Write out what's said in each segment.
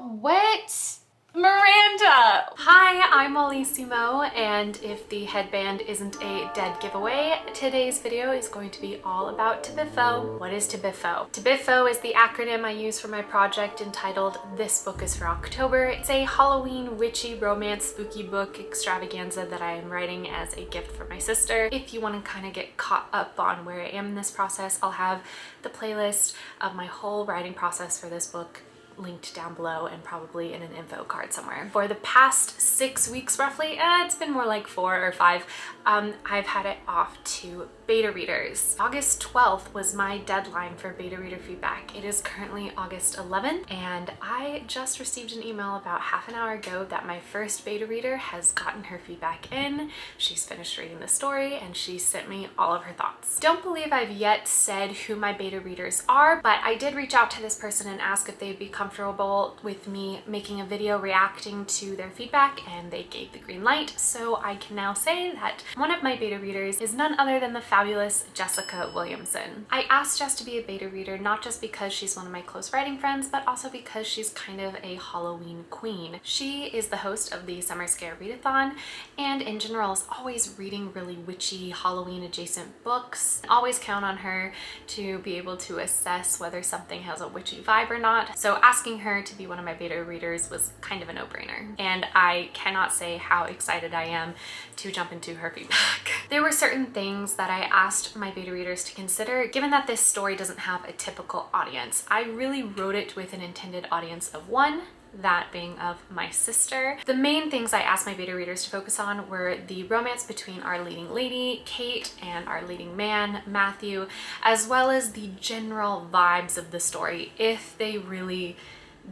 What? Miranda! Hi, I'm Molissimo, and if the headband isn't a dead giveaway, today's video is going to be all about TBIFO. What is TBIFO? TBIFO is the acronym I use for my project entitled This Book is for October. It's a Halloween witchy romance spooky book extravaganza that I am writing as a gift for my sister. If you want to kind of get caught up on where I am in this process, I'll have the playlist of my whole writing process for this book linked down below and probably in an info card somewhere. For the past 6 weeks roughly, it's been more like 4 or 5, I've had it off to beta readers. August 12th was my deadline for beta reader feedback. It is currently August 11th, and I just received an email about half an hour ago that my first beta reader has gotten her feedback in. She's finished reading the story and she sent me all of her thoughts. Don't believe I've yet said who my beta readers are, but I did reach out to this person and ask if they'd be comfortable with me making a video reacting to their feedback, and they gave the green light. So I can now say that one of my beta readers is none other than the fabulous Jessica Williamson. I asked Jess to be a beta reader not just because she's one of my close writing friends, but also because she's kind of a Halloween queen. She is the host of the Summer Scare Readathon, and in general is always reading really witchy Halloween adjacent books. Always count on her to be able to assess whether something has a witchy vibe or not. So asking her to be one of my beta readers was kind of a no-brainer, and I cannot say how excited I am to jump into her feedback. There were certain things that I asked my beta readers to consider, given that this story doesn't have a typical audience. I really wrote it with an intended audience of one, that being of my sister. The main things I asked my beta readers to focus on were the romance between our leading lady, Kate, and our leading man, Matthew, as well as the general vibes of the story, if they really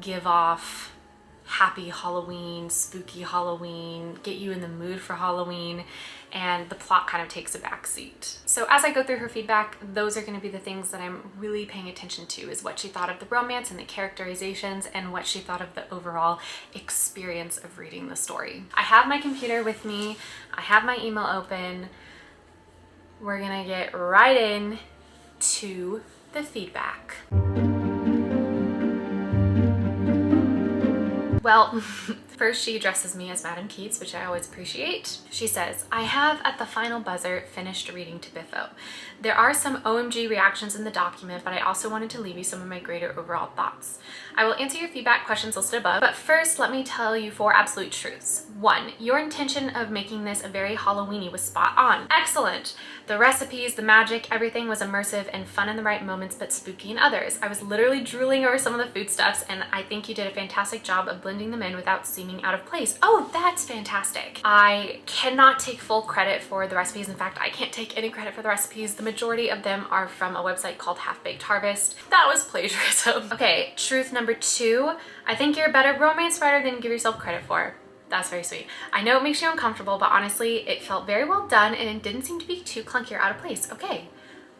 give off happy Halloween, spooky Halloween, get you in the mood for Halloween, and the plot kind of takes a back seat. So as I go through her feedback, those are going to be the things that I'm really paying attention to, is what she thought of the romance and the characterizations, and what she thought of the overall experience of reading the story. I have my computer with me, I have my email open. We're gonna get right in to the feedback. Well, first she addresses me as Madam Keats, which I always appreciate. She says, I have at the final buzzer finished reading TBIFO. There are some OMG reactions in the document, but I also wanted to leave you some of my greater overall thoughts. I will answer your feedback questions listed above, but first let me tell you 4 absolute truths. 1, your intention of making this a very Halloweeny was spot on. Excellent! The recipes, the magic, everything was immersive and fun in the right moments, but spooky in others. I was literally drooling over some of the foodstuffs, and I think you did a fantastic job of blending them in without seeming out of place. Oh, that's fantastic. I cannot take full credit for the recipes. In fact, I can't take any credit for the recipes. The majority of them are from a website called Half Baked Harvest. That was plagiarism. Okay, truth number 2, I think you're a better romance writer than you give yourself credit for. That's very sweet. I know it makes you uncomfortable, but honestly, it felt very well done and it didn't seem to be too clunky or out of place. Okay,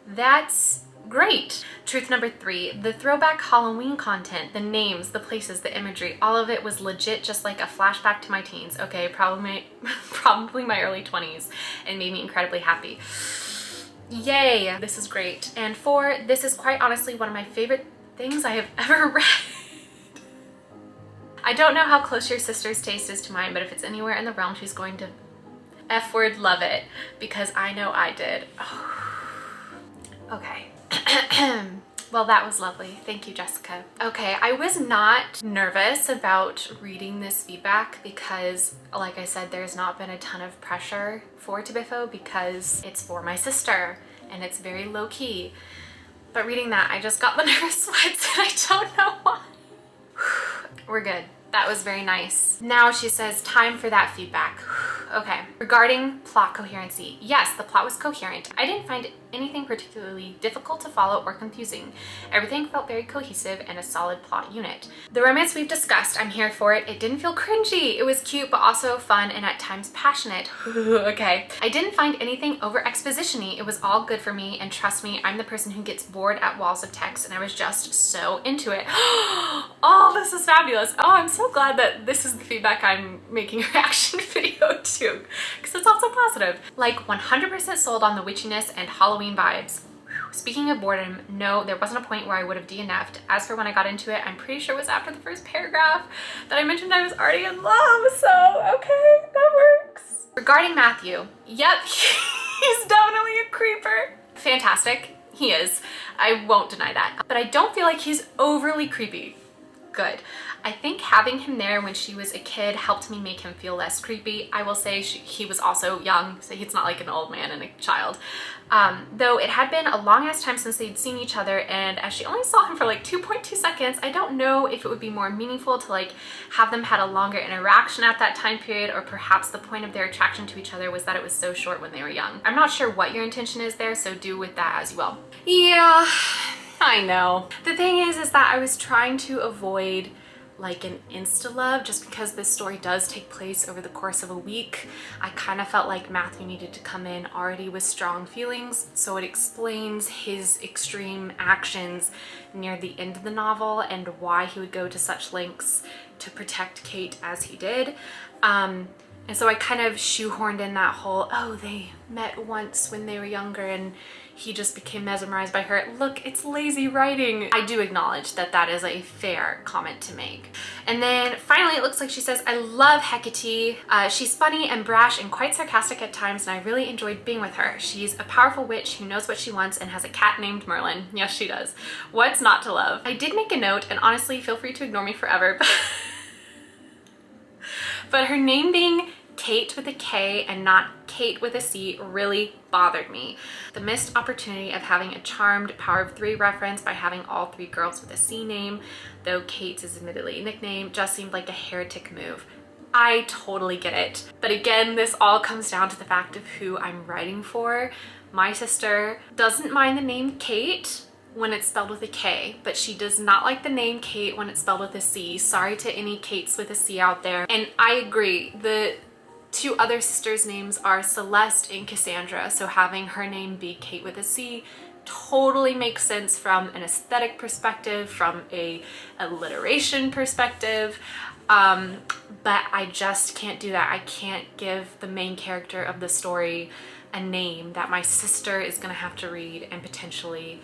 that's great. Truth number 3, the throwback Halloween content, the names, the places, the imagery, all of it was legit, just like a flashback to my teens. Okay, probably my early 20s, and made me incredibly happy. Yay, this is great. And 4, this is quite honestly one of my favorite things I have ever read. I don't know how close your sister's taste is to mine, but if it's anywhere in the realm, she's going to F-word love it, because I know I did. Oh. Okay. Well, that was lovely. Thank you, Jessica. Okay, I was not nervous about reading this feedback because, like I said, there's not been a ton of pressure for TBIFO because it's for my sister and it's very low-key. But reading that, I just got the nervous sweats and I don't know why. We're good. That was very nice. Now she says, time for that feedback. Okay. Regarding plot coherency, yes, the plot was coherent. I didn't find anything particularly difficult to follow or confusing. Everything felt very cohesive and a solid plot unit. The romance we've discussed, I'm here for it. It didn't feel cringy. It was cute, but also fun and at times passionate. Okay. I didn't find anything over exposition-y. It was all good for me, and trust me, I'm the person who gets bored at walls of text, and I was just so into it. Oh, this is fabulous. Oh, I'm so glad that this is the feedback I'm making a reaction video to, because it's also positive. Like 100% sold on the witchiness and Halloween vibes. Whew, Speaking of boredom, no, there wasn't a point where I would have DNF'd. As for when I got into it, I'm pretty sure it was after the first paragraph that I mentioned I was already in love, so okay, that works. Regarding Matthew, yep, he's definitely a creeper. Fantastic, he is. I won't deny that. But I don't feel like he's overly creepy. Good. I think having him there when she was a kid helped me make him feel less creepy. I will say he was also young, so he's not like an old man and a child. Though it had been a long ass time since they'd seen each other, and as she only saw him for like 2.2 seconds, I don't know if it would be more meaningful to like have them had a longer interaction at that time period, or perhaps the point of their attraction to each other was that it was so short when they were young. I'm not sure what your intention is there, so do with that as you will. Yeah, I know. The thing is that I was trying to avoid like an insta love just because this story does take place over the course of a week. I kind of felt like Matthew needed to come in already with strong feelings, so it explains his extreme actions near the end of the novel and why he would go to such lengths to protect Kate as he did. And so I kind of shoehorned in that whole, oh, they met once when they were younger and he just became mesmerized by her. Look, it's lazy writing. I do acknowledge that that is a fair comment to make. And then finally, it looks like she says, I love Hecate. She's funny and brash and quite sarcastic at times, and I really enjoyed being with her. She's a powerful witch who knows what she wants and has a cat named Merlin. Yes, she does. What's not to love? I did make a note, and honestly, feel free to ignore me forever, but her name being Kate with a K and not Kate with a C really bothered me. The missed opportunity of having a charmed Power of Three reference by having all three girls with a C name, though Kate's is admittedly a nickname, just seemed like a heretic move. I totally get it. But again, this all comes down to the fact of who I'm writing for. My sister doesn't mind the name Kate when it's spelled with a K, but she does not like the name Kate when it's spelled with a C. Sorry to any Kates with a C out there. And I agree, the two other sisters' names are Celeste and Cassandra, so having her name be Kate with a C totally makes sense from an aesthetic perspective, from a alliteration perspective, but I just can't do that. I can't give the main character of the story a name that my sister is gonna have to read and potentially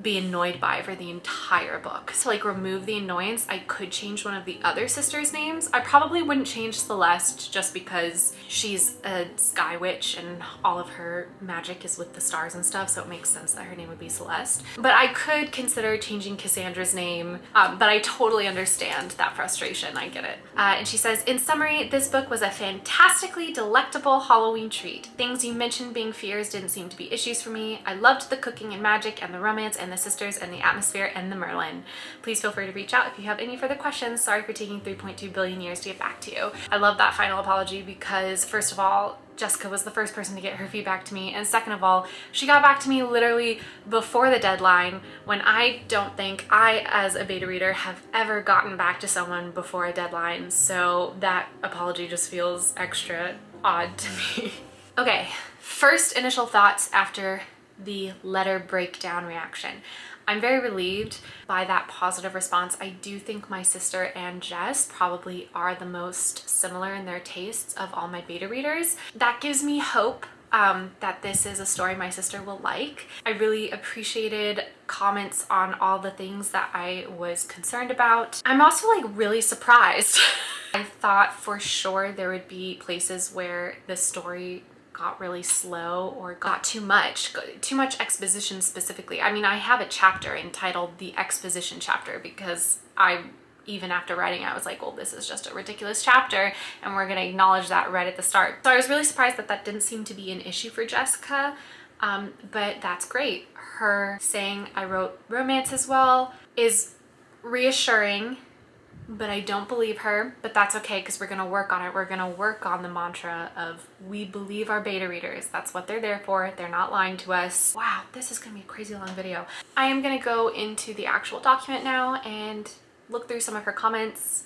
be annoyed by for the entire book. To like remove the annoyance, I could change one of the other sisters' names. I probably wouldn't change Celeste just because she's a sky witch and all of her magic is with the stars and stuff, so it makes sense that her name would be Celeste. But I could consider changing Cassandra's name, but I totally understand that frustration. I get it. And she says, in summary, this book was a fantastically delectable Halloween treat. Things you mentioned being fears didn't seem to be issues for me. I loved the cooking and magic and the romance and the sisters and the atmosphere and the Merlin. Please feel free to reach out if you have any further questions. Sorry for taking 3.2 billion years to get back to you. I love that final apology because first of all, Jessica was the first person to get her feedback to me, and second of all, she got back to me literally before the deadline, when I don't think I, as a beta reader, have ever gotten back to someone before a deadline, so that apology just feels extra odd to me. Okay, first initial thoughts after the letter breakdown reaction. I'm very relieved by that positive response. I do think my sister and Jess probably are the most similar in their tastes of all my beta readers. That gives me hope that this is a story my sister will like. I really appreciated comments on all the things that I was concerned about. I'm also like really surprised. I thought for sure there would be places where the story got really slow or got too much exposition specifically. I mean, I have a chapter entitled the exposition chapter because even after writing it, I was like, well, this is just a ridiculous chapter and we're gonna acknowledge that right at the start. So I was really surprised that that didn't seem to be an issue for Jessica, but that's great. Her saying I wrote romance as well is reassuring, but I don't believe her, but that's okay because we're gonna work on it. We're gonna work on the mantra of we believe our beta readers. That's what they're there for. They're not lying to us. Wow, this is gonna be a crazy long video. I am gonna go into the actual document now and look through some of her comments.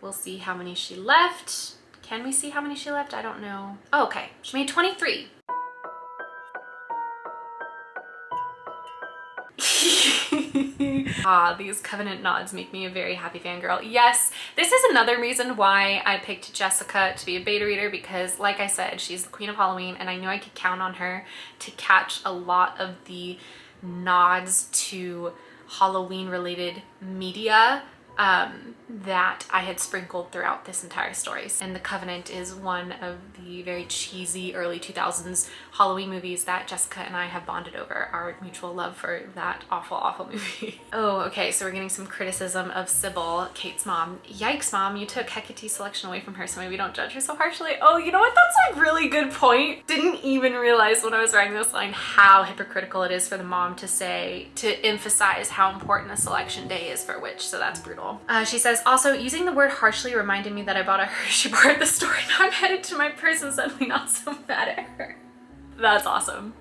We'll see how many she left. Can we see how many she left? I don't know. Oh, okay, she made 23. Ah, these covenant nods make me a very happy fangirl. Yes, this is another reason why I picked Jessica to be a beta reader because, like I said, she's the queen of Halloween and I knew I could count on her to catch a lot of the nods to Halloween related media that I had sprinkled throughout this entire story. And The Covenant is one of the very cheesy early 2000s Halloween movies that Jessica and I have bonded over, our mutual love for that awful, awful movie. Oh, okay, so we're getting some criticism of Sybil, Kate's mom. Yikes, Mom, you took Hecate's selection away from her, so maybe don't judge her so harshly. Oh, you know what? That's a really good point. Didn't even realize when I was writing this line how hypocritical it is for the mom to say, to emphasize how important a selection day is for Witch, so that's brutal. She says, also, using the word harshly reminded me that I bought a Hershey bar at the store. Now I'm headed to my purse and suddenly not so mad at her. That's awesome.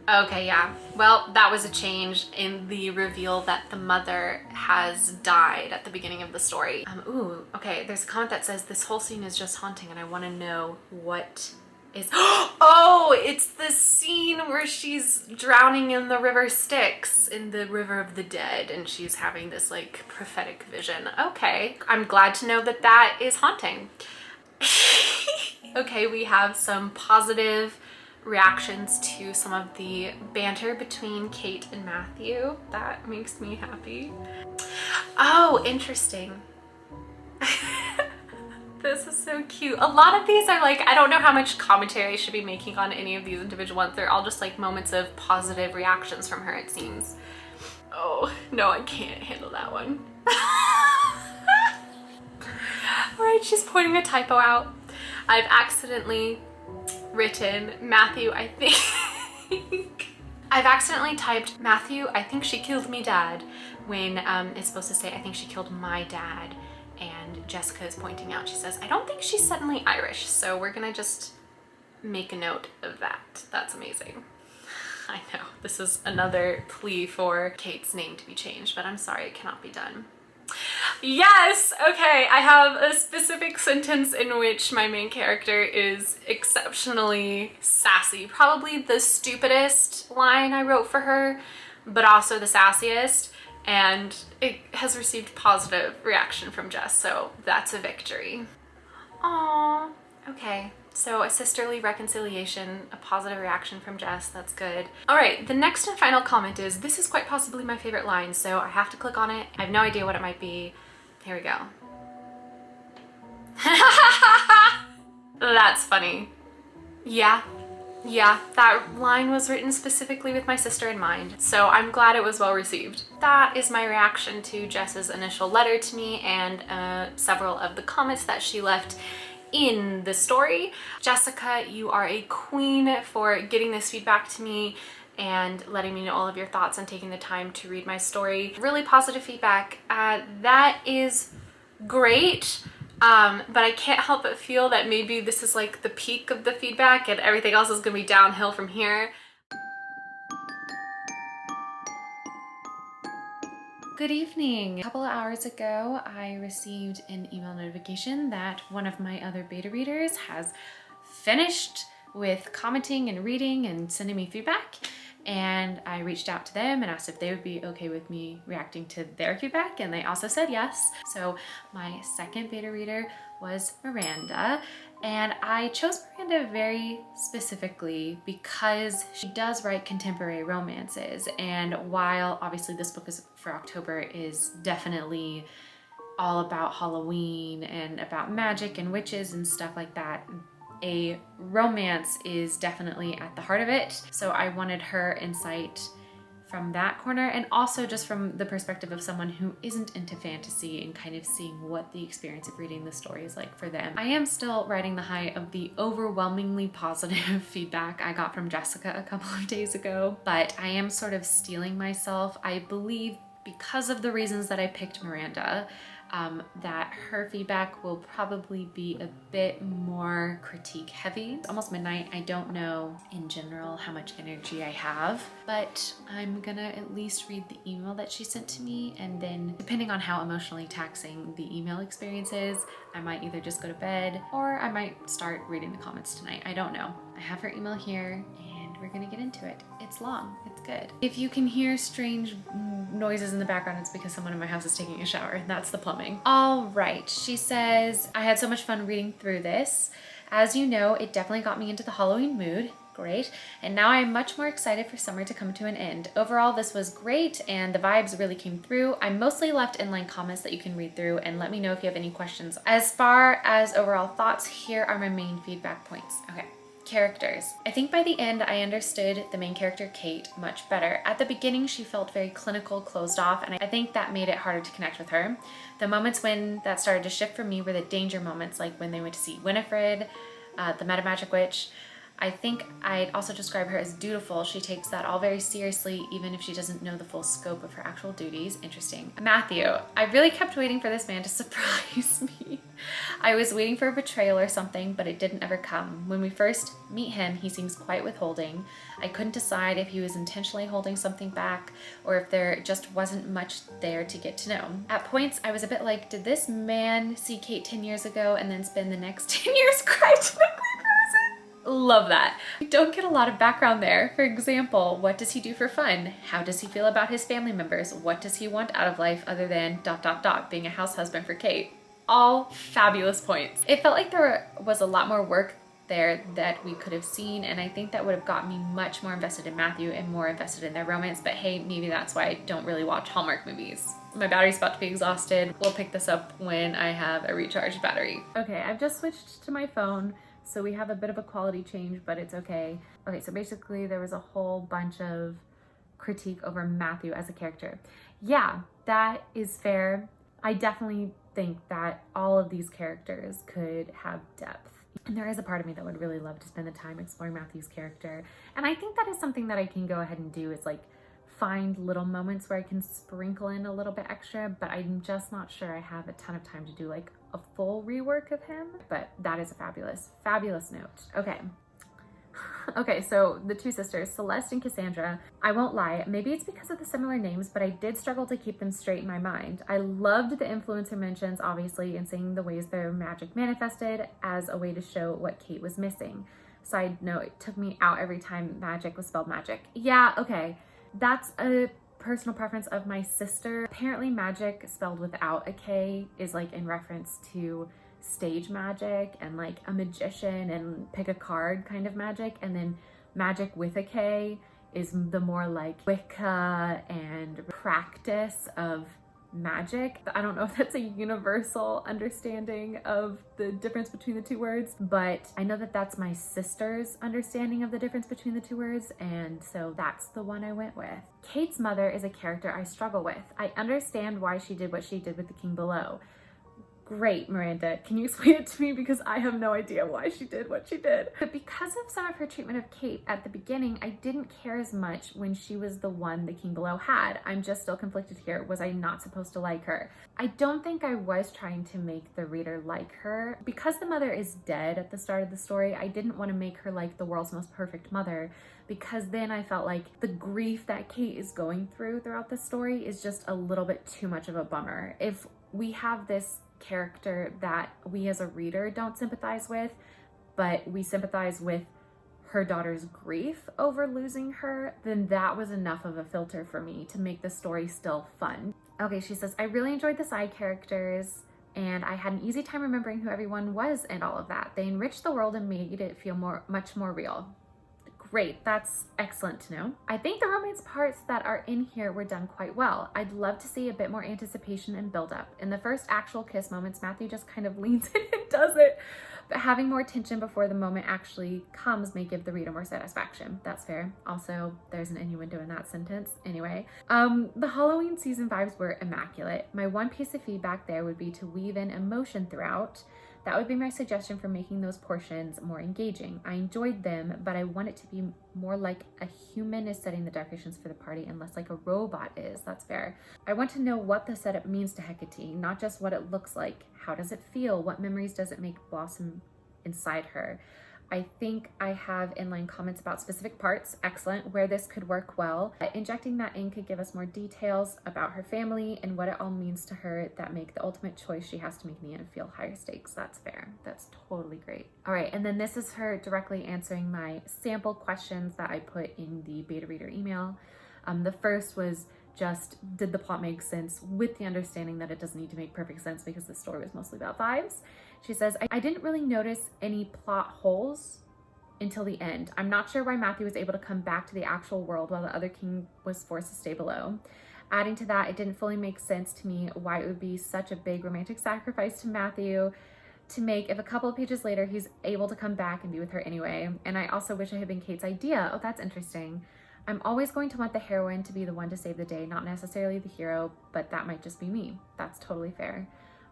Okay, yeah. Well, that was a change in the reveal that the mother has died at the beginning of the story. Ooh, okay, there's a comment that says, this whole scene is just haunting and I want to know what is... Oh, it's the scene where she's drowning in the river Styx, in the river of the dead, and she's having this like prophetic vision. Okay, I'm glad to know that that is haunting. Okay, we have some positive reactions to some of the banter between Kate and Matthew. That makes me happy. Oh, interesting. This is so cute. A lot of these are like, I don't know how much commentary I should be making on any of these individual ones. They're all just like moments of positive reactions from her, it seems. Oh, no, I can't handle that one. All right, she's pointing a typo out. I've accidentally written Matthew, I think. I've accidentally typed Matthew, I think she killed me dad, when it's supposed to say, I think she killed my dad. And Jessica is pointing out, she says, I don't think she's suddenly Irish, so we're gonna just make a note of that. That's amazing. I know, this is another plea for Kate's name to be changed, but I'm sorry, it cannot be done. Yes, okay, I have a specific sentence in which my main character is exceptionally sassy. Probably the stupidest line I wrote for her, but also the sassiest. And it has received positive reaction from Jess, so that's a victory. Aww, okay. So a sisterly reconciliation, a positive reaction from Jess, that's good. All right, the next and final comment is, this is quite possibly my favorite line, so I have to click on it. I have no idea what it might be. Here we go. That's funny. Yeah, that line was written specifically with my sister in mind, so I'm glad it was well received. That is my reaction to Jess's initial letter to me and several of the comments that she left in the story. Jessica, you are a queen for getting this feedback to me and letting me know all of your thoughts and taking the time to read my story. Really positive feedback. That is great. But I can't help but feel that maybe this is like the peak of the feedback and everything else is gonna be downhill from here. Good evening. A couple of hours ago, I received an email notification that one of my other beta readers has finished with commenting and reading and sending me feedback. And I reached out to them and asked if they would be okay with me reacting to their feedback, and they also said yes. So my second beta reader was Miranda, and I chose Miranda very specifically because she does write contemporary romances, and while obviously this book is for October is definitely all about Halloween and about magic and witches and stuff like that, a romance is definitely at the heart of it. So I wanted her insight from that corner, and also just from the perspective of someone who isn't into fantasy and kind of seeing what the experience of reading the story is like for them. I am still riding the high of the overwhelmingly positive feedback I got from Jessica a couple of days ago, but I am sort of steeling myself. I believe because of the reasons that I picked Miranda, that her feedback will probably be a bit more critique heavy. It's almost midnight. I don't know in general how much energy I have, but I'm gonna at least read the email that she sent to me, and then depending on how emotionally taxing the email experience is, I might either just go to bed or I might start reading the comments tonight. I don't know. I have her email here and we're gonna get into it. It's long, it's good. If you can hear strange noises in the background, it's because someone in my house is taking a shower. That's the plumbing. All right, she says, I had so much fun reading through this. As you know, it definitely got me into the Halloween mood. Great. And now I'm much more excited for summer to come to an end. Overall, this was great and the vibes really came through. I mostly left inline comments that you can read through and let me know if you have any questions. As far as overall thoughts, here are my main feedback points. Okay. Characters. I think by the end I understood the main character Kate much better. At the beginning she felt very clinical, closed off, and I think that made it harder to connect with her. The moments when that started to shift for me were the danger moments, like when they went to see Winifred, the Meta Magic Witch. I think I'd also describe her as dutiful. She takes that all very seriously, even if she doesn't know the full scope of her actual duties. Interesting. Matthew. I really kept waiting for this man to surprise me. I was waiting for a betrayal or something, but it didn't ever come. When we first meet him, he seems quite withholding. I couldn't decide if he was intentionally holding something back or if there just wasn't much there to get to know. At points, I was a bit like, did this man see Kate 10 years ago and then spend the next 10 years crying to make me crazy? Love that. We don't get a lot of background there. For example, what does he do for fun? How does he feel about his family members? What does he want out of life other than ... being a house husband for Kate? All fabulous points. It felt like there was a lot more work there that we could have seen, and I think that would have got me much more invested in Matthew and more invested in their romance, but hey, maybe that's why I don't really watch Hallmark movies. My battery's about to be exhausted. We'll pick this up when I have a recharged battery. Okay, I've just switched to my phone, so we have a bit of a quality change, but it's okay. Okay, so basically there was a whole bunch of critique over Matthew as a character. Yeah, that is fair. I definitely think that all of these characters could have depth. And there is a part of me that would really love to spend the time exploring Matthew's character. And I think that is something that I can go ahead and do, is like find little moments where I can sprinkle in a little bit extra, but I'm just not sure I have a ton of time to do like a full rework of him. But that is a fabulous, fabulous note. Okay. Okay, so the two sisters, Celeste and Cassandra, I won't lie, maybe it's because of the similar names, but I did struggle to keep them straight in my mind. I loved the influencer mentions, obviously, and seeing the ways their magic manifested as a way to show what Kate was missing. Side note, it took me out every time magic was spelled magic. Yeah, okay, that's a personal preference of my sister. Apparently magic spelled without a K is like in reference to stage magic and like a magician and pick a card kind of magic, and then magic with a K is the more like Wicca and practice of magic. I don't know if that's a universal understanding of the difference between the two words, but I know that that's my sister's understanding of the difference between the two words, and so that's the one I went with. Kate's mother is a character I struggle with. I understand why she did what she did with the King Below. Great, Miranda. Can you explain it to me? Because I have no idea why she did what she did. But because of some of her treatment of Kate at the beginning, I didn't care as much when she was the one the King Below had. I'm just still conflicted here. Was I not supposed to like her? I don't think I was trying to make the reader like her. Because the mother is dead at the start of the story, I didn't want to make her like the world's most perfect mother, because then I felt like the grief that Kate is going through throughout the story is just a little bit too much of a bummer. If we have this character that we as a reader don't sympathize with, but we sympathize with her daughter's grief over losing her, then that was enough of a filter for me to make the story still fun. Okay, she says, I really enjoyed the side characters and I had an easy time remembering who everyone was and all of that. They enriched the world and made it feel much more real. Great, that's excellent to know. I think the romance parts that are in here were done quite well. I'd love to see a bit more anticipation and build up. In the first actual kiss moments, Matthew just kind of leans in and does it. But having more tension before the moment actually comes may give the reader more satisfaction. That's fair. Also, there's an innuendo in that sentence. Anyway, the Halloween season vibes were immaculate. My one piece of feedback there would be to weave in emotion throughout. That would be my suggestion for making those portions more engaging. I enjoyed them, but I want it to be more like a human is setting the decorations for the party and less like a robot is. That's fair. I want to know what the setup means to Hecate, not just what it looks like. How does it feel? What memories does it make blossom inside her? I think I have inline comments about specific parts, excellent, where this could work well. Injecting that in could give us more details about her family and what it all means to her that make the ultimate choice she has to make in the end feel higher stakes. That's fair. That's totally great. All right, and then this is her directly answering my sample questions that I put in the beta reader email. The first was just, did the plot make sense, with the understanding that it doesn't need to make perfect sense because the story was mostly about vibes. She says, I didn't really notice any plot holes until the end. I'm not sure why Matthew was able to come back to the actual world while the other king was forced to stay below. Adding to that, it didn't fully make sense to me why it would be such a big romantic sacrifice to Matthew to make if a couple of pages later he's able to come back and be with her anyway. And I also wish it had been Kate's idea. Oh, that's interesting. I'm always going to want the heroine to be the one to save the day, not necessarily the hero, but that might just be me. That's totally fair.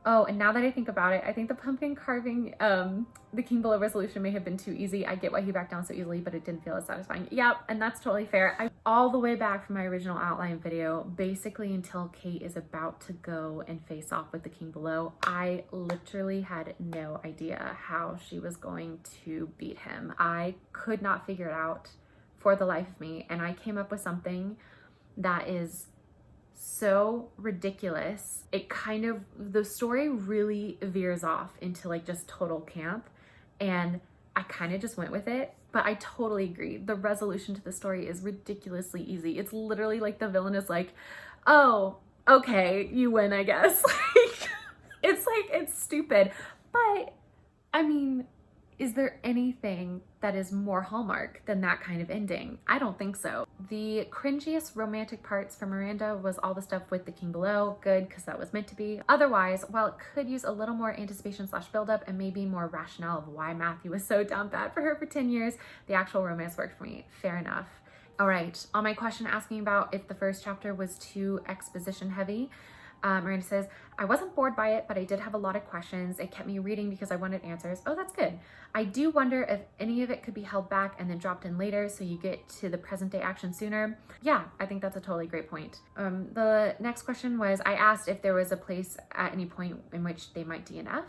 Oh, and now that I think about it, I think the pumpkin carving, the King Below resolution may have been too easy. I get why he backed down so easily, but it didn't feel as satisfying. Yep, and that's totally fair. I'm all the way back from my original outline video, basically until Kate is about to go and face off with the King Below. I literally had no idea how she was going to beat him. I could not figure it out for the life of me, and I came up with something that is so ridiculous. It kind of, the story really veers off into like just total camp, and I kind of just went with it. But I totally agree. The resolution to the story is ridiculously easy. It's literally like the villain is like, oh, okay, you win, I guess. It's stupid. But I mean, is there anything that is more Hallmark than that kind of ending? I don't think so. The cringiest romantic parts for Miranda was all the stuff with the King Below. Good, because that was meant to be. Otherwise, while it could use a little more anticipation / buildup and maybe more rationale of why Matthew was so down bad for her for 10 years, the actual romance worked for me. Fair enough. All right, on my question asking about if the first chapter was too exposition heavy, Miranda says, I wasn't bored by it, but I did have a lot of questions. It kept me reading because I wanted answers. Oh, that's good. I do wonder if any of it could be held back and then dropped in later so you get to the present day action sooner. Yeah, I think that's a totally great point. The next question was, I asked if there was a place at any point in which they might DNF.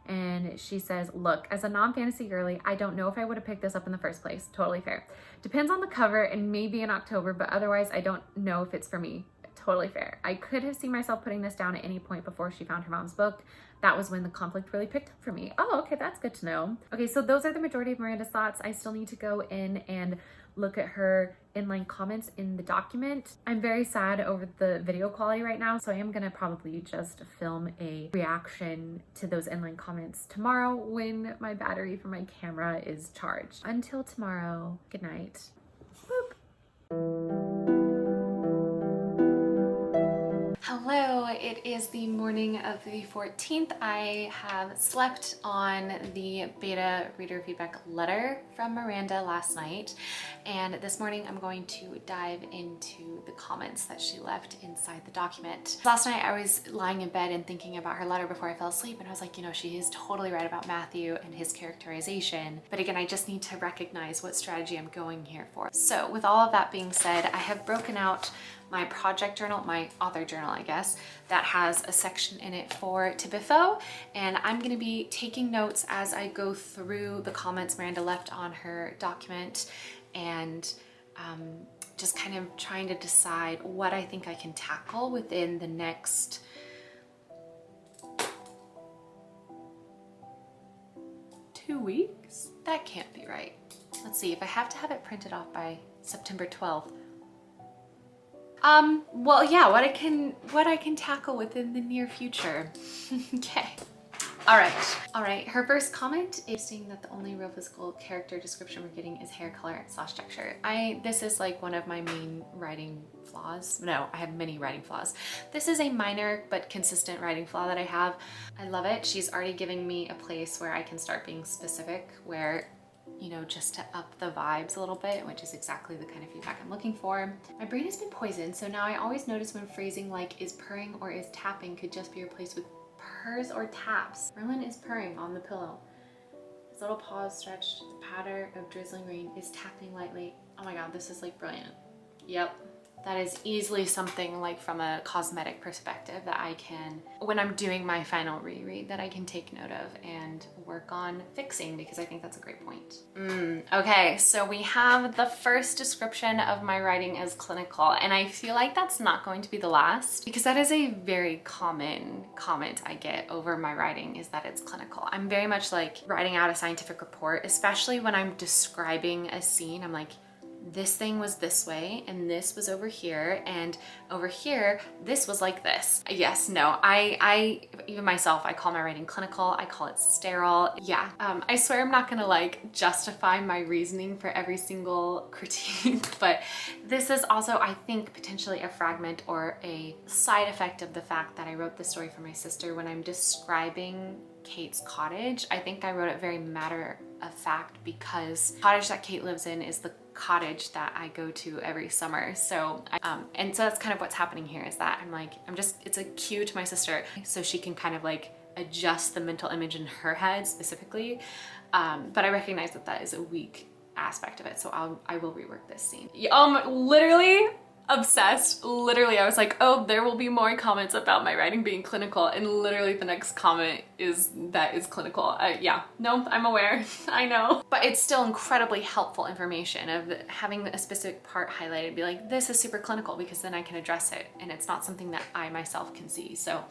And she says, look, as a non-fantasy girly, I don't know if I would have picked this up in the first place. Totally fair. Depends on the cover and maybe in October, but otherwise I don't know if it's for me. Totally fair. I could have seen myself putting this down at any point before she found her mom's book. That was when the conflict really picked up for me. Oh, okay, that's good to know. Okay, so those are the majority of Miranda's thoughts. I still need to go in and look at her inline comments in the document. I'm very sad over the video quality right now, so I am gonna probably just film a reaction to those inline comments tomorrow when my battery for my camera is charged. Until tomorrow, good night. Boop. Hello, it is the morning of the 14th. I have slept on the beta reader feedback letter from Miranda last night, and this morning I'm going to dive into the comments that she left inside the document. Last night I was lying in bed and thinking about her letter before I fell asleep, and I was like, you know, she is totally right about Matthew and his characterization, but again, I just need to recognize what strategy I'm going here for. So with all of that being said, I have broken out my project journal, my author journal, I guess, that has a section in it for TBIFO, and I'm gonna be taking notes as I go through the comments Miranda left on her document and just kind of trying to decide what I think I can tackle within the next two weeks. That can't be right. Let's see, if I have to have it printed off by September 12th, well, yeah, what I can tackle within the near future. Okay. All right. Her first comment is saying that the only real physical character description we're getting is hair color / texture. This is like one of my main writing flaws. No, I have many writing flaws. This is a minor but consistent writing flaw that I have. I love it. She's already giving me a place where I can start being specific, where, you know, just to up the vibes a little bit, which is exactly the kind of feedback I'm looking for. My brain has been poisoned, so now I always notice when phrasing like is purring or is tapping could just be replaced with purrs or taps. Merlin is purring on the pillow. His little paws stretched, the patter of drizzling rain is tapping lightly. Oh my god, this is like brilliant. Yep. That is easily something like from a cosmetic perspective that I can, when I'm doing my final reread, that I can take note of and work on fixing, because I think that's a great point. Okay, so we have the first description of my writing as clinical, and I feel like that's not going to be the last, because that is a very common comment I get over my writing, is that it's clinical. I'm very much like writing out a scientific report, especially when I'm describing a scene. I'm like, this thing was this way and this was over here, and over here this was like this. Yes, no, I even myself, I call my writing clinical, I call it sterile. Yeah, I swear I'm not gonna like justify my reasoning for every single critique, but this is also, I think, potentially a fragment or a side effect of the fact that I wrote this story for my sister. When I'm describing Kate's cottage, I think I wrote it very matter of fact because the cottage that Kate lives in is the cottage that I go to every summer. So and so that's kind of what's happening here, is that it's a cue to my sister so she can kind of like adjust the mental image in her head specifically. But I recognize that that is a weak aspect of it, so I will rework this scene. Literally obsessed. Literally, I was like, oh, there will be more comments about my writing being clinical, and literally the next comment is that is clinical. Yeah, no, I'm aware. I know. But it's still incredibly helpful information of having a specific part highlighted, be like, this is super clinical, because then I can address it, and it's not something that I myself can see. So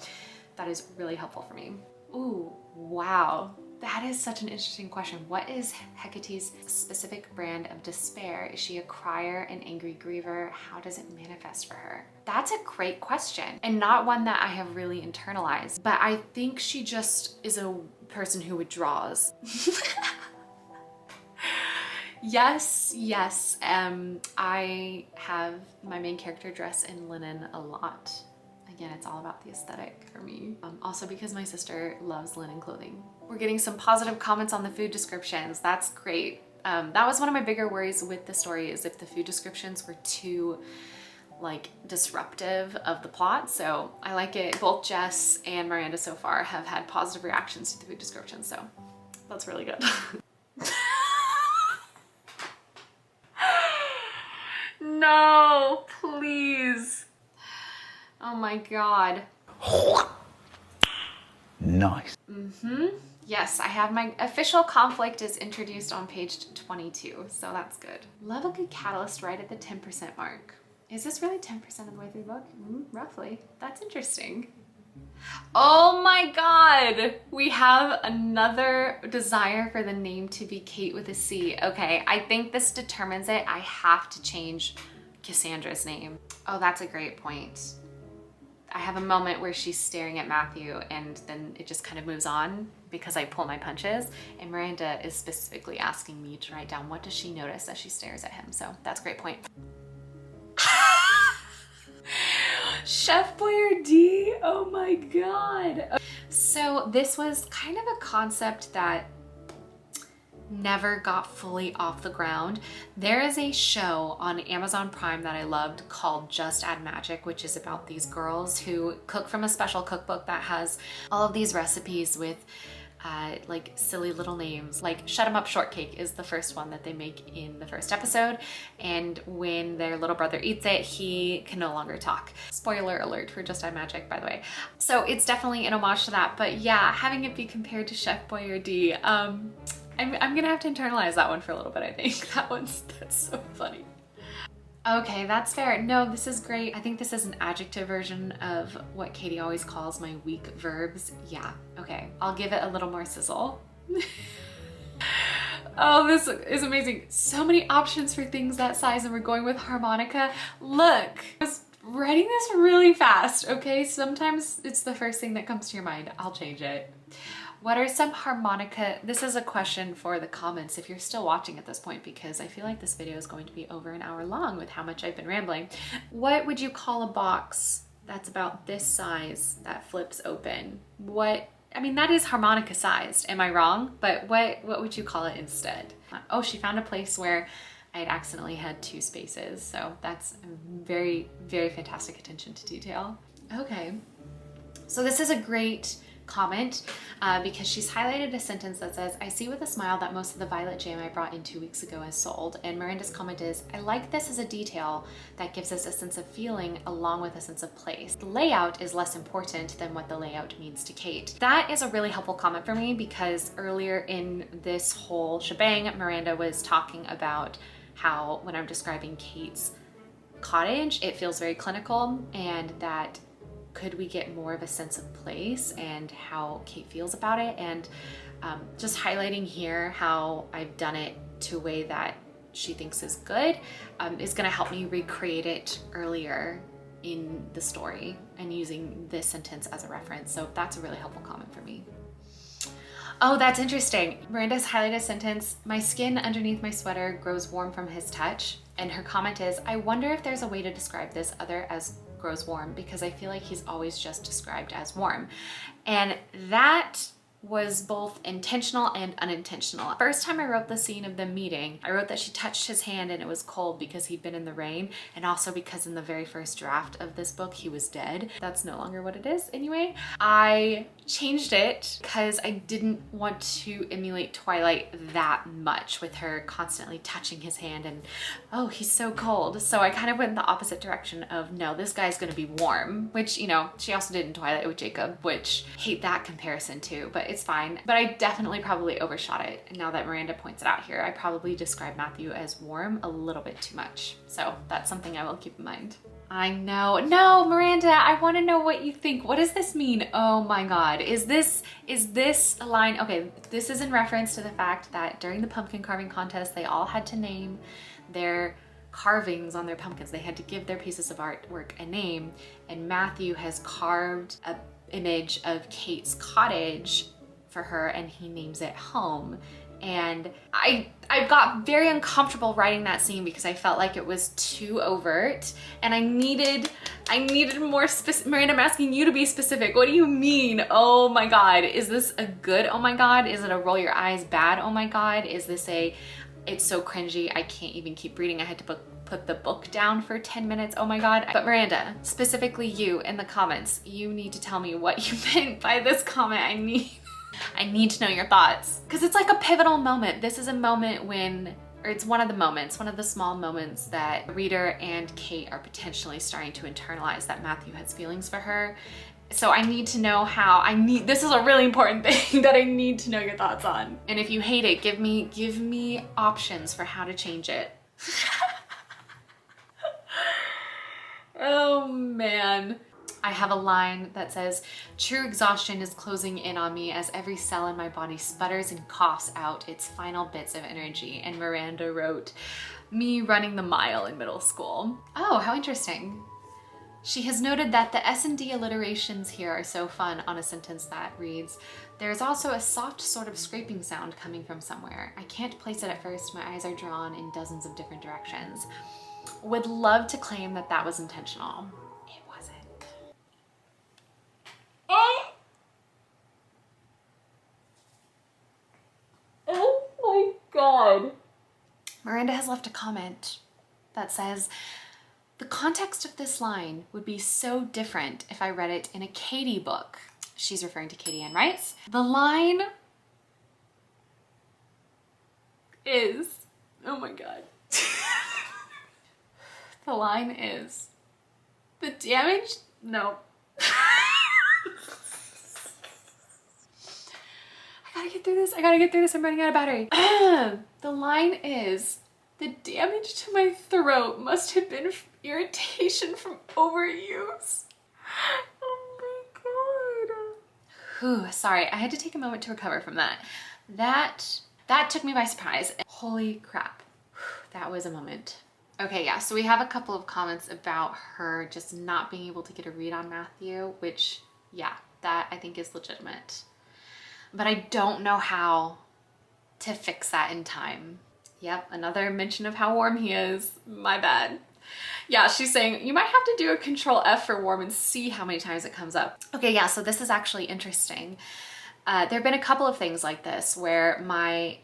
that is really helpful for me. Ooh, wow. That is such an interesting question. What is Hecate's specific brand of despair? Is she a crier, an angry griever? How does it manifest for her? That's a great question, and not one that I have really internalized, but I think she just is a person who withdraws. Yes. I have my main character dress in linen a lot. Again, it's all about the aesthetic for me. Also because my sister loves linen clothing. We're getting some positive comments on the food descriptions. That's great. That was one of my bigger worries with the story, is if the food descriptions were too like disruptive of the plot. So I like it. Both Jess and Miranda so far have had positive reactions to the food description, so that's really good. No, please. Oh my God. Nice. Yes, I have my official conflict is introduced on page 22, so that's good. Love a good catalyst right at the 10% mark. Is this really 10% of the way through the book? Roughly. That's interesting. Oh my God. We have another desire for the name to be Kate with a C. Okay, I think this determines it. I have to change Cassandra's name. Oh, that's a great point. I have a moment where she's staring at Matthew and then it just kind of moves on because I pull my punches, and Miranda is specifically asking me to write down what does she notice as she stares at him. So that's a great point. Chef Boyardee, oh my God. So this was kind of a concept that never got fully off the ground. There is a show on Amazon Prime that I loved called Just Add Magic, which is about these girls who cook from a special cookbook that has all of these recipes with like silly little names. Like Shut 'em Up Shortcake is the first one that they make in the first episode, and when their little brother eats it, he can no longer talk. Spoiler alert for Just Add Magic, by the way. So it's definitely an homage to that, but yeah, having it be compared to Chef Boyardee, I'm gonna have to internalize that one for a little bit, I think. That's so funny. Okay, that's fair. No, this is great. I think this is an adjective version of what Katie always calls my weak verbs. Yeah, okay. I'll give it a little more sizzle. Oh, this is amazing. So many options for things that size, and we're going with harmonica. Look, I was writing this really fast, okay? Sometimes it's the first thing that comes to your mind. I'll change it. What are some harmonica? This is a question for the comments if you're still watching at this point, because I feel like this video is going to be over an hour long with how much I've been rambling. What would you call a box that's about this size that flips open? I mean, that is harmonica sized, am I wrong? But what would you call it instead? Oh, she found a place where I had accidentally had 2 spaces. So that's very, very fantastic attention to detail. Okay, so this is a great comment because she's highlighted a sentence that says, I see with a smile that most of the violet jam I brought in 2 weeks ago is sold. And Miranda's comment is, I like this as a detail that gives us a sense of feeling along with a sense of place. The layout is less important than what the layout means to Kate. That is a really helpful comment for me, because earlier in this whole shebang, Miranda was talking about how when I'm describing Kate's cottage, it feels very clinical, and that could we get more of a sense of place and how Kate feels about it, and just highlighting here how I've done it to a way that she thinks is good is gonna help me recreate it earlier in the story and using this sentence as a reference. So that's a really helpful comment for me. Oh, that's interesting. Miranda's highlighted sentence, my skin underneath my sweater grows warm from his touch. And her comment is, I wonder if there's a way to describe this other as grows warm, because I feel like he's always just described as warm. And that was both intentional and unintentional. First time I wrote the scene of them meeting, I wrote that she touched his hand and it was cold because he'd been in the rain, and also because in the very first draft of this book he was dead. That's no longer what it is anyway. I changed it because I didn't want to emulate Twilight that much with her constantly touching his hand and, oh, he's so cold. So I kind of went in the opposite direction of, no, this guy's gonna be warm, which, you know, she also did in Twilight with Jacob, which hate that comparison too, but it's fine. But I definitely probably overshot it. And now that Miranda points it out here, I probably described Matthew as warm a little bit too much. So that's something I will keep in mind. I know. No, Miranda, I want to know what you think. What does this mean? Oh my God. Is this a line? Okay, this is in reference to the fact that during the pumpkin carving contest, they all had to name their carvings on their pumpkins. They had to give their pieces of artwork a name, and Matthew has carved an image of Kate's cottage for her, and he names it Home. And I got very uncomfortable writing that scene because I felt like it was too overt, and I needed more specific. Miranda, I'm asking you to be specific. What do you mean? Oh my God. Is this a good oh my God? Is it a roll your eyes bad oh my God? Is this a it's so cringy I can't even keep reading, I had to put the book down for 10 minutes oh my God? But Miranda, specifically you in the comments, you need to tell me what you meant by this comment. I need to know your thoughts, because it's like a pivotal moment. This is a moment when, or it's one of the moments, one of the small moments that the reader and Kate are potentially starting to internalize that Matthew has feelings for her. So I need to know how, this is a really important thing that I need to know your thoughts on. And if you hate it, give me options for how to change it. Oh man. I have a line that says, true exhaustion is closing in on me as every cell in my body sputters and coughs out its final bits of energy. And Miranda wrote, me running the mile in middle school. Oh, how interesting. She has noted that the S&D alliterations here are so fun on a sentence that reads, there's also a soft sort of scraping sound coming from somewhere. I can't place it at first. My eyes are drawn in dozens of different directions. Would love to claim that that was intentional. It wasn't. Oh my God. Miranda has left a comment that says, the context of this line would be so different if I read it in a Katie book. She's referring to Katie Ann Rice. The line is, oh my God. The line is, the damage, no. I gotta get through this, I'm running out of battery. The line is, the damage to my throat must have been irritation from overuse. Oh my God. Whew, sorry, I had to take a moment to recover from that. That took me by surprise. Holy crap, that was a moment. Okay, yeah, so we have a couple of comments about her just not being able to get a read on Matthew, which, yeah, that I think is legitimate. But I don't know how to fix that in time. Yep, another mention of how warm he is. My bad. Yeah, she's saying, you might have to do a Control F for warm and see how many times it comes up. Okay, yeah, so this is actually interesting. There have been a couple of things like this where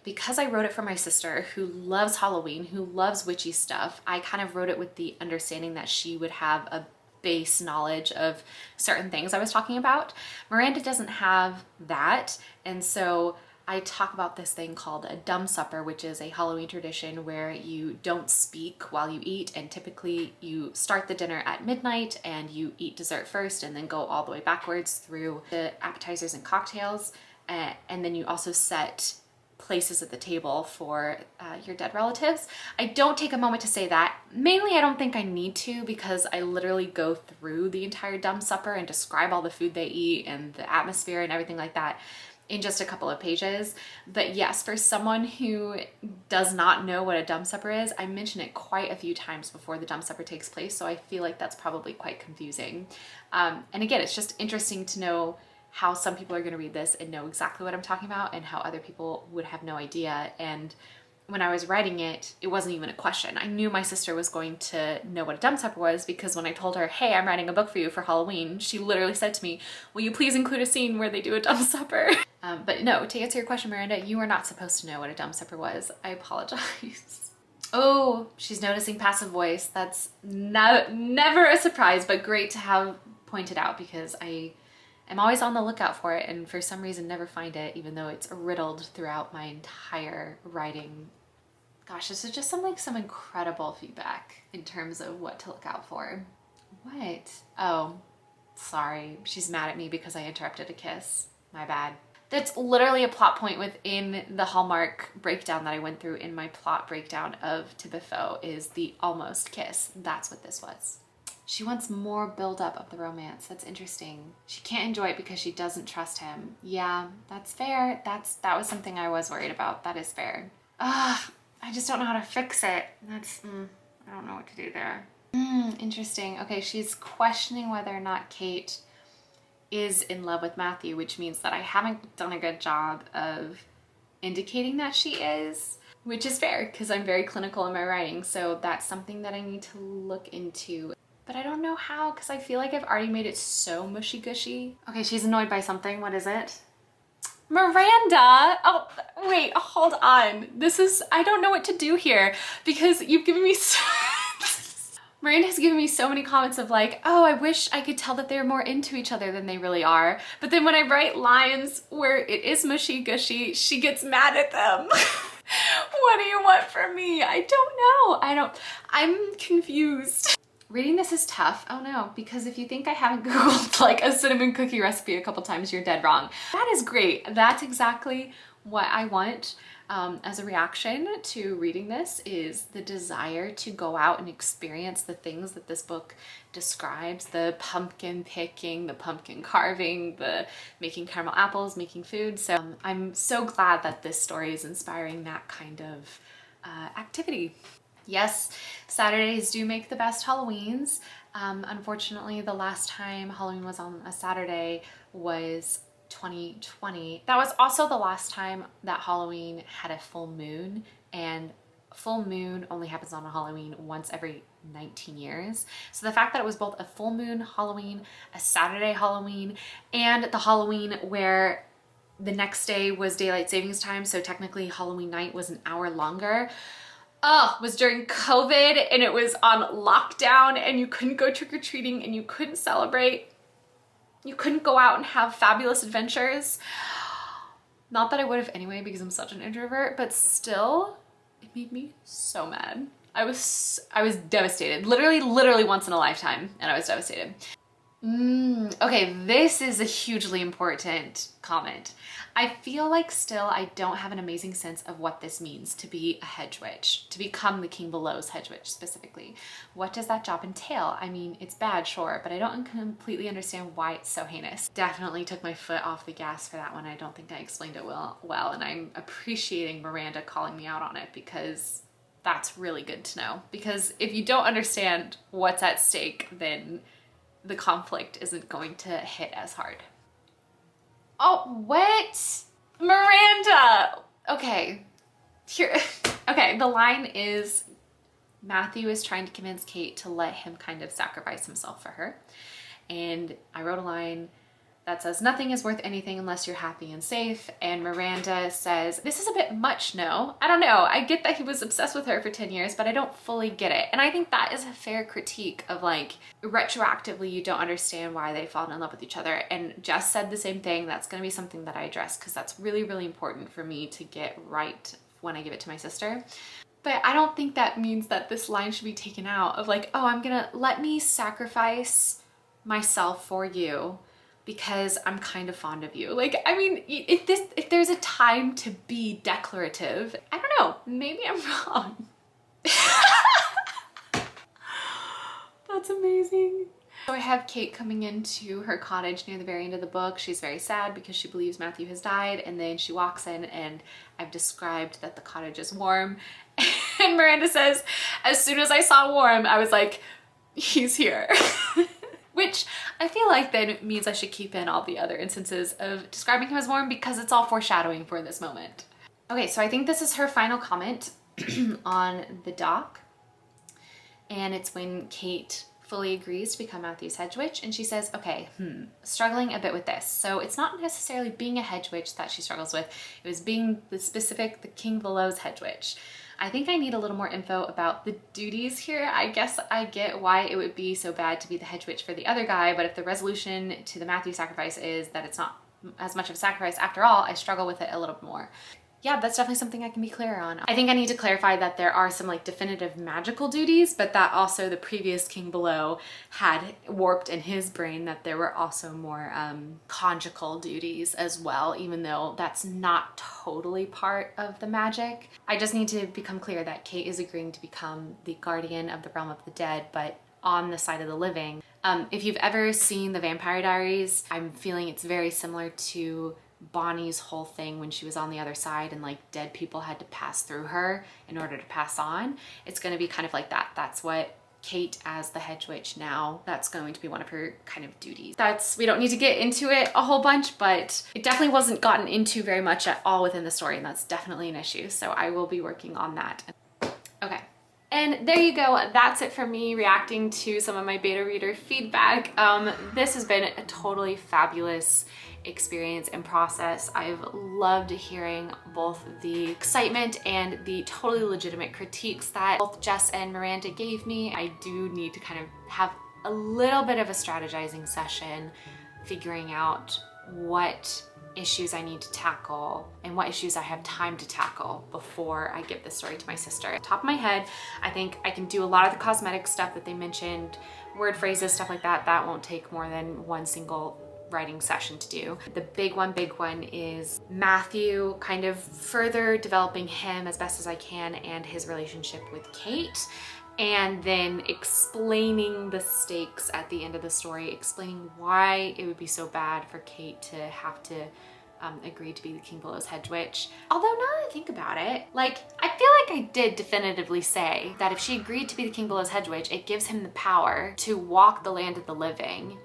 because I wrote it for my sister who loves Halloween, who loves witchy stuff, I kind of wrote it with the understanding that she would have a base knowledge of certain things I was talking about. Miranda doesn't have that, and so I talk about this thing called a dumb supper, which is a Halloween tradition where you don't speak while you eat, and typically you start the dinner at midnight and you eat dessert first and then go all the way backwards through the appetizers and cocktails, and then you also set places at the table for your dead relatives. I don't take a moment to say that. Mainly I don't think I need to, because I literally go through the entire dumb supper and describe all the food they eat and the atmosphere and everything like that in just a couple of pages. But yes, for someone who does not know what a dumb supper is, I mention it quite a few times before the dumb supper takes place, so I feel like that's probably quite confusing. And again, it's just interesting to know how some people are going to read this and know exactly what I'm talking about, and how other people would have no idea. And when I was writing it, it wasn't even a question. I knew my sister was going to know what a dumb supper was, because when I told her, hey, I'm writing a book for you for Halloween, she literally said to me, will you please include a scene where they do a dumb supper? But no, to answer your question, Miranda, you were not supposed to know what a dumb supper was. I apologize. Oh, she's noticing passive voice. That's never a surprise, but great to have pointed out, because I'm always on the lookout for it, and for some reason never find it, even though it's riddled throughout my entire writing. Gosh, this is just some incredible feedback in terms of what to look out for. What? Oh, sorry. She's mad at me because I interrupted a kiss. My bad. That's literally a plot point within the Hallmark breakdown that I went through in my plot breakdown of TBIFO, is the almost kiss. That's what this was. She wants more buildup of the romance. That's interesting. She can't enjoy it because she doesn't trust him. Yeah, that's fair. That was something I was worried about. That is fair. Ugh, I just don't know how to fix it. I don't know what to do there. Interesting. Okay, she's questioning whether or not Kate is in love with Matthew, which means that I haven't done a good job of indicating that she is, which is fair because I'm very clinical in my writing. So that's something that I need to look into. But I don't know how, because I feel like I've already made it so mushy-gushy. Okay, she's annoyed by something. What is it? Miranda! Oh, wait, hold on. I don't know what to do here, because you've given me so... Miranda has given me so many comments of like, oh, I wish I could tell that they're more into each other than they really are. But then when I write lines where it is mushy-gushy, she gets mad at them. What do you want from me? I don't know. I'm confused. Reading this is tough. Oh no, because if you think I haven't Googled like a cinnamon cookie recipe a couple times, you're dead wrong. That is great. That's exactly what I want as a reaction to reading this, is the desire to go out and experience the things that this book describes. The pumpkin picking, the pumpkin carving, the making caramel apples, making food. So I'm so glad that this story is inspiring that kind of activity. Yes, Saturdays do make the best Halloweens. Unfortunately, the last time Halloween was on a Saturday was 2020. That was also the last time that Halloween had a full moon, and full moon only happens on a Halloween once every 19 years. So the fact that it was both a full moon Halloween, a Saturday Halloween, and the Halloween where the next day was daylight savings time, so technically Halloween night was an hour longer, was during COVID, and it was on lockdown, and you couldn't go trick-or-treating, and you couldn't celebrate. You couldn't go out and have fabulous adventures. Not that I would have anyway, because I'm such an introvert, but still, it made me so mad. I was devastated. Literally once in a lifetime, and I was devastated. Okay, this is a hugely important comment. I feel like still I don't have an amazing sense of what this means to be a hedge witch, to become the King Below's hedge witch specifically. What does that job entail? I mean, it's bad, sure, but I don't completely understand why it's so heinous. Definitely took my foot off the gas for that one. I don't think I explained it well, and I'm appreciating Miranda calling me out on it, because that's really good to know. Because if you don't understand what's at stake, then the conflict isn't going to hit as hard. Oh, what? Miranda! Okay, okay, the line is, Matthew is trying to convince Kate to let him kind of sacrifice himself for her. And I wrote a line that says, nothing is worth anything unless you're happy and safe. And Miranda says, this is a bit much, no? I don't know. I get that he was obsessed with her for 10 years, but I don't fully get it. And I think that is a fair critique of like, retroactively, you don't understand why they fall in love with each other. And Jess said the same thing. That's going to be something that I address, because that's really, really important for me to get right when I give it to my sister. But I don't think that means that this line should be taken out of like, oh, let me sacrifice myself for you because I'm kind of fond of you. Like, I mean, if there's a time to be declarative, I don't know, maybe I'm wrong. That's amazing. So I have Kate coming into her cottage near the very end of the book. She's very sad because she believes Matthew has died, and then she walks in and I've described that the cottage is warm. And Miranda says, as soon as I saw warm, I was like, he's here. Which I feel like then means I should keep in all the other instances of describing him as warm because it's all foreshadowing for this moment. Okay, so I think this is her final comment on the dock. And it's when Kate fully agrees to become Matthew's hedge witch, and she says, okay, struggling a bit with this. So it's not necessarily being a hedge witch that she struggles with, it was being the King Below's hedge witch. I think I need a little more info about the duties here. I guess I get why it would be so bad to be the hedge witch for the other guy, but if the resolution to the Matthew sacrifice is that it's not as much of a sacrifice after all, I struggle with it a little more. Yeah, that's definitely something I can be clear on. I think I need to clarify that there are some like definitive magical duties, but that also the previous King Below had warped in his brain that there were also more conjugal duties as well, even though that's not totally part of the magic. I just need to become clear that Kate is agreeing to become the guardian of the realm of the dead, but on the side of the living. If you've ever seen the Vampire Diaries, I'm feeling it's very similar to Bonnie's whole thing when she was on the other side and like dead people had to pass through her in order to pass on. It's going to be kind of like that. That's what Kate as the hedge witch now, that's going to be one of her kind of duties. We don't need to get into it a whole bunch, but it definitely wasn't gotten into very much at all within the story, and that's definitely an issue. So I will be working on that. Okay. And there you go. That's it for me reacting to some of my beta reader feedback. This has been a totally fabulous experience and process. I've loved hearing both the excitement and the totally legitimate critiques that both Jess and Miranda gave me. I do need to kind of have a little bit of a strategizing session, figuring out what issues I need to tackle and what issues I have time to tackle before I give this story to my sister. Top of my head, I think I can do a lot of the cosmetic stuff that they mentioned, word phrases, stuff like that. That won't take more than one single writing session to do. The big one is Matthew, kind of further developing him as best as I can and his relationship with Kate, and then explaining the stakes at the end of the story, explaining why it would be so bad for Kate to have to agree to be the King Below's hedge witch. Although now that I think about it, like, I feel like I did definitively say that if she agreed to be the King Below's hedge witch, it gives him the power to walk the land of the living.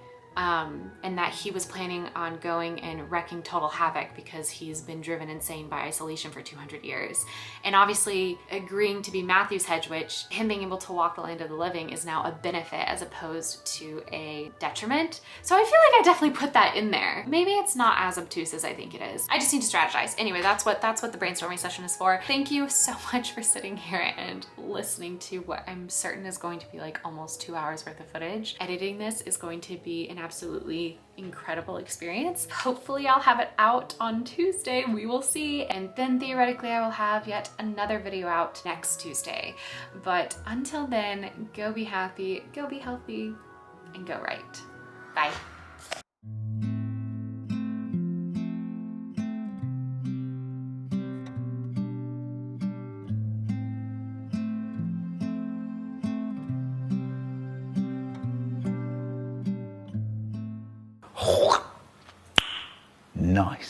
And that he was planning on going and wrecking total havoc because he's been driven insane by isolation for 200 years. And obviously agreeing to be Matthew's hedge witch, him being able to walk the land of the living is now a benefit as opposed to a detriment. So I feel like I definitely put that in there. Maybe it's not as obtuse as I think it is. I just need to strategize. Anyway, that's what the brainstorming session is for. Thank you so much for sitting here and listening to what I'm certain is going to be like almost 2 hours worth of footage. Editing this is going to be an absolutely incredible experience. Hopefully I'll have it out on Tuesday, we will see, and then theoretically I will have yet another video out next Tuesday. But until then, go be happy, go be healthy, and go right. Bye. Nice.